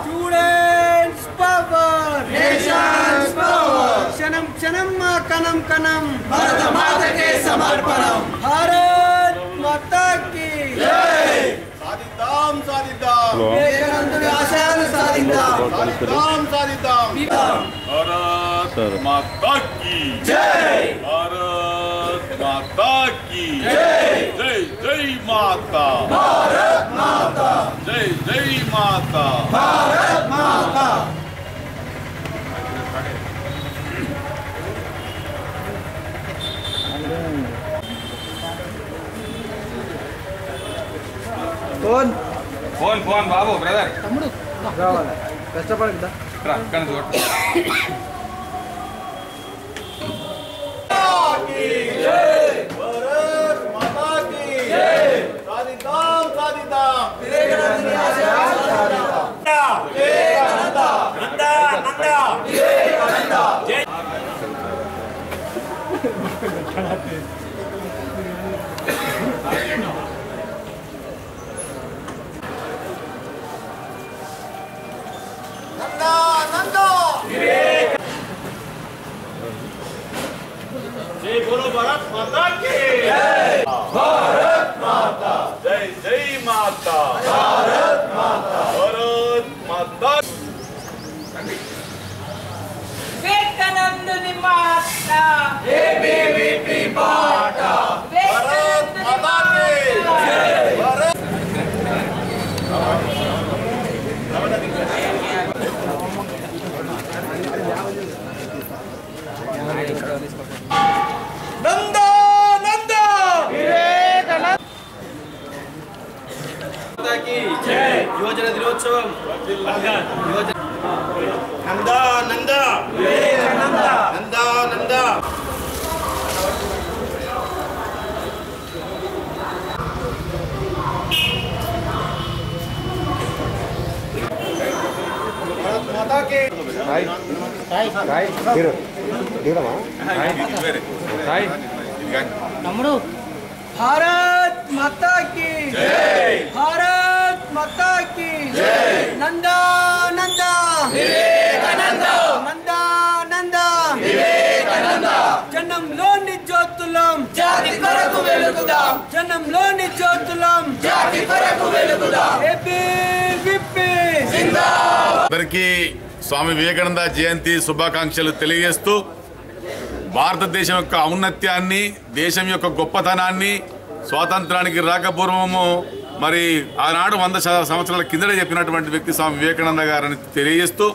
Students power, nations power. क्षणम क्षणम कणम कणम भारत माता के समर्पणम. भारत माता की जय. साधिद्दाम साधिद्दाम विवेकानंद आशयानु साधिद्दाम साधिद्दाम साधिद्दाम. भारत माता की जय. भारत माता की जय. जय जय माता. भारत माता. जय जय माता. भारत माता. फोन फोन फोन बाबू ब्रदर तम्मुडु रावाला कष्टपडदा रा कण जोड की जय. भारत माता की जय. साधिद्दाम साधिद्दाम विवेकानंद आशयानु साधिद्दाम. विवेकानंद नंदा नंदा विवेकानंद जय. जय बोलो भारत माता की जय. भारत माता. जय जय माता. भारत माता. भारत माता. विवेकानंद माता. एबीवीपी माता. भारत माता की जय. भारत नंदा नंदा विवेकानंद की जय. युवजन दिनोत्सव नंदा नंदा विवेकानंद नंदा नंदा. भारत माता की हाय हाय हाय गिरो गिरोमा हाय वेरे हाय तम्मुडु. भारत माता की जय. भारत माता की जय. नंदा नंदा विवेकानंद नंदा नंदा विवेकानंद. జనంలోని జ్యోతులం జాతి కొరకు వెలుగుదాం. జనంలోని జ్యోతులం జాతి కొరకు వెలుగుదాం. ఏబీవీపీ జిందాబాద్. అందరికీ స్వామి వివేకానంద జయంతి శుభాకాంక్షలు తెలియజేస్తూ భారతదేశం యొక్క ఔన్నత్యాన్ని, దేశం యొక్క గొప్పతనాన్ని, స్వాతంత్రానికి రాకపూర్వము మరి ఆనాడు 100 సంవత్సరాల కిందట చెప్పినటువంటి వ్యక్తి స్వామి వివేకానంద గారని తెలియజేస్తూ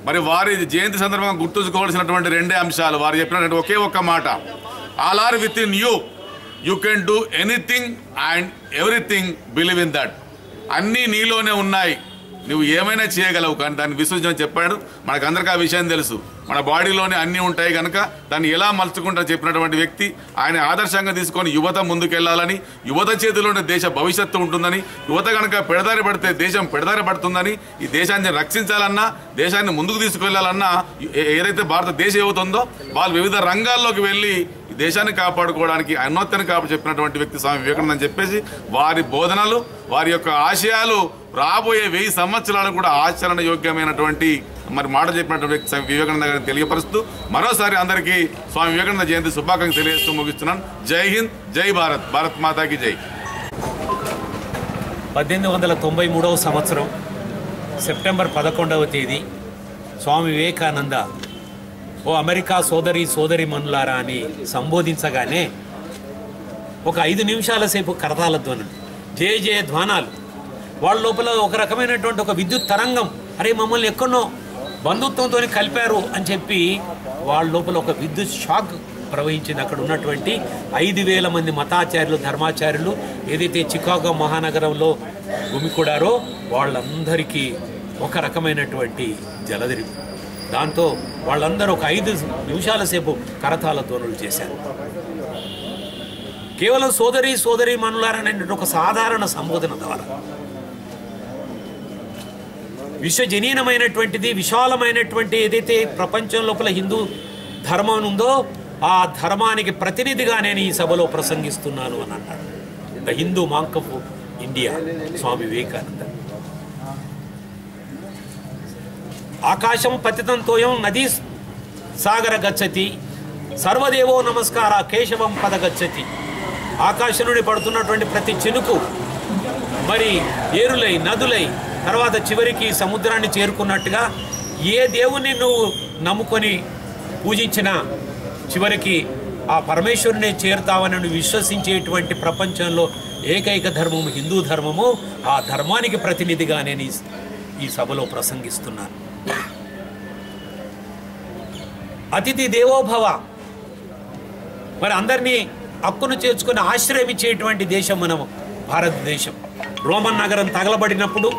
మరి వారి జయంతి సందర్భంగా గుర్తుంచుకోవాల్సినటువంటి 2 అంశాలు. వారు చెప్పినటువంటి ఒకే ఒక్క మాట, all are within you, you can do anything and everything, believe in that. అన్నీ నీలోనే ఉన్నాయి, నువ్వు ఏమైనా చేయగలవు, కానీ దాన్ని విశ్వసించని చెప్పాడు. మనకందరికీ ఆ విషయం తెలుసు. మన బాడీలోనే అన్నీ ఉంటాయి కనుక దాన్ని ఎలా మలుచుకుంటా చెప్పినటువంటి వ్యక్తి. ఆయన ఆదర్శంగా తీసుకొని యువత ముందుకెళ్లాలని, యువత చేతిలోనే దేశ భవిష్యత్తు ఉంటుందని, యువత కనుక పెడదారి పడితే దేశం పెడదారి పడుతుందని, ఈ దేశాన్ని రక్షించాలన్నా, దేశాన్ని ముందుకు తీసుకువెళ్లాలన్నా ఏదైతే భారతదేశ యువత ఉందో వాళ్ళు వివిధ రంగాల్లోకి వెళ్ళి ఈ దేశాన్ని కాపాడుకోవడానికి అన్నోత్తని చెప్పినటువంటి వ్యక్తి స్వామి వివేకానంద అని చెప్పేసి వారి బోధనలు, వారి యొక్క ఆశయాలు రాబోయే 1000 సంవత్సరాలు కూడా ఆచరణ యోగ్యమైనటువంటి మరి మాట చెప్పినటువంటి వ్యక్తి స్వామి వివేకానంద గారిని తెలియపరుస్తూ మరోసారి అందరికీ స్వామి వివేకానంద జయంతి శుభాకాంక్షలు తెలియజేస్తూ ముగిస్తున్నాను. జై హింద్, జై భారత్, భారత్ మాతాకి జై. 1893వ సంవత్సరం సెప్టెంబర్ 11వ తేదీ స్వామి వివేకానంద ఓ అమెరికా సోదరి మనులారా అని సంబోధించగానే ఒక 5 నిమిషాల సేపు కరతాళ ధ్వనులు, జయ జయ ధ్వానాలు, వాళ్ళ లోపల ఒక రకమైనటువంటి ఒక విద్యుత్ తరంగం, అరే మమ్మల్ని ఎక్కడో బంధుత్వంతో కలిపారు అని చెప్పి వాళ్ళ లోపల ఒక విద్యుత్ షాక్ ప్రవహించింది. అక్కడ ఉన్నటువంటి 5000 మంది మతాచార్యులు, ధర్మాచార్యులు ఏదైతే చికాగో మహానగరంలో గుమికూడారో వాళ్ళందరికీ ఒక రకమైనటువంటి జలదిరి. దాంతో వాళ్ళందరూ ఒక 5 నిమిషాల సేపు కరతాళ ధ్వనులు చేశారు. కేవలం సోదరి మనులారనేటువంటి ఒక సాధారణ సంబోధన ద్వారా విశ్వజనీనమైనటువంటిది, విశాలమైనటువంటి ఏదైతే ప్రపంచం లోపల హిందూ ధర్మం ఉందో ఆ ధర్మానికి ప్రతినిధిగా నేను ఈ సభలో ప్రసంగిస్తున్నాను అని అన్నాడు. The Hindu monk of India Swami Vivekananda. ఆకాశం పతితంతోయం నదీ సాగర గచ్చతి, సర్వదేవో నమస్కార కేశవం పద గచ్చతి. ఆకాశం నుండి పడుతున్నటువంటి ప్రతి చినుకు మరి ఏరులై నదులై తర్వాత చివరికి సముద్రాన్ని చేరుకున్నట్టుగా ఏ దేవుణ్ణి నువ్వు నమ్ముకొని పూజించినా చివరికి ఆ పరమేశ్వరునే చేరుతావని నువ్వు విశ్వసించేటువంటి ప్రపంచంలో ఏకైక ధర్మము హిందూ ధర్మము. ఆ ధర్మానికి ప్రతినిధిగా నేను ఈ సభలో ప్రసంగిస్తున్నాను. అతిథి దేవోభవ, మరి అందరినీ హక్కును చేర్చుకుని ఆశ్రయించేటువంటి దేశం మనము భారతదేశం. రోమన్ నగరం తగలబడినప్పుడు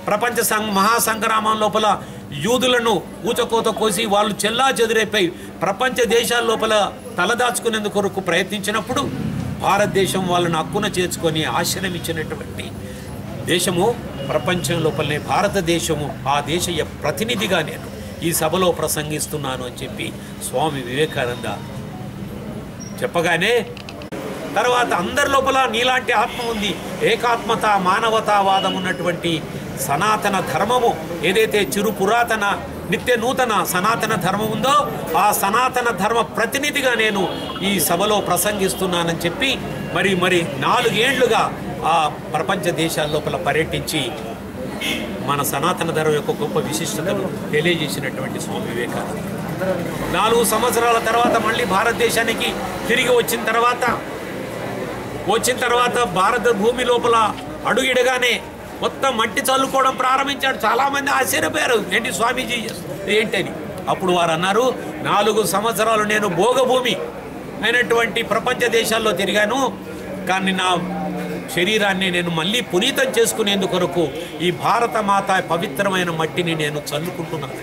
ప్రపంచ మహాసంగ్రామం లోపల యూదులను ఊచకోత కోసి వాళ్ళు చెల్లా చెదురైపోయి ప్రపంచ దేశాల లోపల తలదాచుకునేందుకు కొరకు ప్రయత్నించినప్పుడు భారతదేశం వాళ్ళను హక్కున చేర్చుకొని ఆశ్రయించినటువంటి దేశము ప్రపంచం లోపలనే భారతదేశము. ఆ దేశ ప్రతినిధిగా నేను ఈ సభలో ప్రసంగిస్తున్నాను అని చెప్పి స్వామి వివేకానంద చెప్పగానే తర్వాత అందరి లోపల నీలాంటి ఆత్మ ఉంది, ఏకాత్మత మానవతావాదం ఉన్నటువంటి సనాతన ధర్మము ఏదైతే చిరు పురాతన నిత్య నూతన సనాతన ధర్మం ఉందో ఆ సనాతన ధర్మ ప్రతినిధిగా నేను ఈ సభలో ప్రసంగిస్తున్నానని చెప్పి మరి 4 ఏళ్లుగా ఆ ప్రపంచ దేశాల లోపల పర్యటించి మన సనాతన ధర్మం యొక్క గొప్ప విశిష్టతను తెలియజేసినటువంటి స్వామి వివేకానంద 4 సంవత్సరాల తర్వాత మళ్ళీ భారతదేశానికి తిరిగి వచ్చిన తర్వాత భారత భూమి లోపల అడుగిడగానే మొత్తం మట్టి చల్లుకోవడం ప్రారంభించాడు. చాలామంది ఆశ్చర్యపోయారు, ఏంటి స్వామీజీ ఏంటని. అప్పుడు వారు అన్నారు, 4 సంవత్సరాలు నేను భోగభూమి అయినటువంటి ప్రపంచ దేశాల్లో తిరిగాను, కానీ నా శరీరాన్ని నేను మళ్ళీ పునీతం చేసుకునేందుకొరకు ఈ భారత మాత పవిత్రమైన మట్టిని నేను చల్లుకుంటున్నాను.